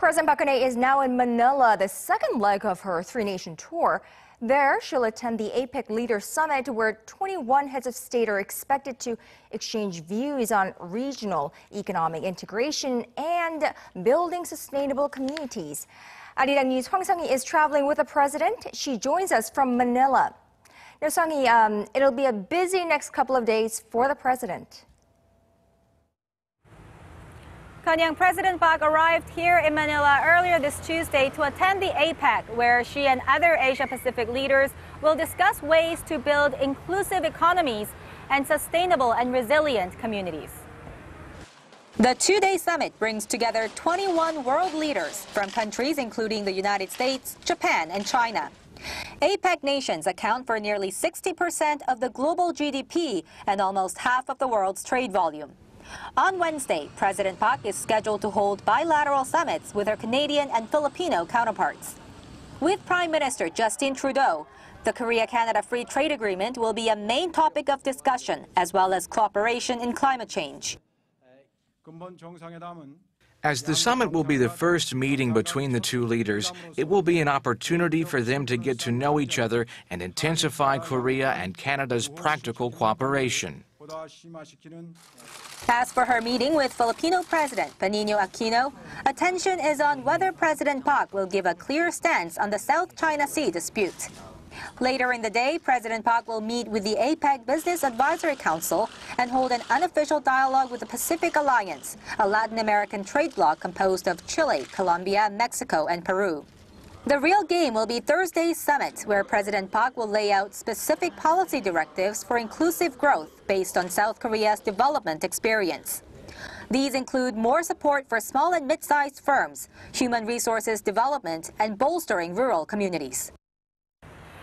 President Park Geun-hye is now in Manila, the second leg of her three-nation tour. There, she'll attend the APEC Leaders Summit, where 21 heads of state are expected to exchange views on regional economic integration and building sustainable communities. Arirang News' Hwang Sang-hee is traveling with the president. She joins us from Manila. Now, Sang-hee, it'll be a busy next couple of days for the president. Kanyang President Park arrived here in Manila earlier this Tuesday to attend the APEC, where she and other Asia-Pacific leaders will discuss ways to build inclusive economies and sustainable and resilient communities. The two-day summit brings together 21 world leaders from countries including the United States, Japan, and China. APEC nations account for nearly 60% of the global GDP and almost half of the world's trade volume. On Wednesday, President Park is scheduled to hold bilateral summits with her Canadian and Filipino counterparts. With Prime Minister Justin Trudeau, the Korea-Canada Free Trade Agreement will be a main topic of discussion, as well as cooperation in climate change. As the summit will be the first meeting between the two leaders, it will be an opportunity for them to get to know each other and intensify Korea and Canada's practical cooperation. As for her meeting with Filipino President Benigno Aquino, attention is on whether President Park will give a clear stance on the South China Sea dispute. Later in the day, President Park will meet with the APEC Business Advisory Council and hold an unofficial dialogue with the Pacific Alliance, a Latin American trade bloc composed of Chile, Colombia, Mexico, and Peru. The real game will be Thursday's summit, where President Park will lay out specific policy directives for inclusive growth based on South Korea's development experience. These include more support for small and mid-sized firms, human resources development, and bolstering rural communities.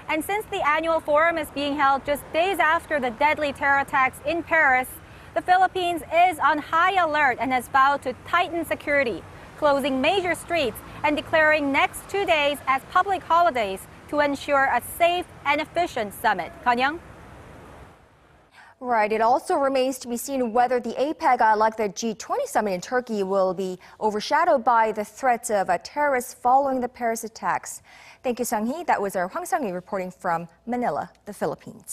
And since the annual forum is being held just days after the deadly terror attacks in Paris, the Philippines is on high alert and has vowed to tighten security, closing major streets and declaring next 2 days as public holidays to ensure a safe and efficient summit. Kanyang? Right. It also remains to be seen whether the APEC, like the G20 summit in Turkey, will be overshadowed by the threats of terrorists following the Paris attacks. Thank you, Sang-hee. That was our Hwang Sang-hee reporting from Manila, the Philippines.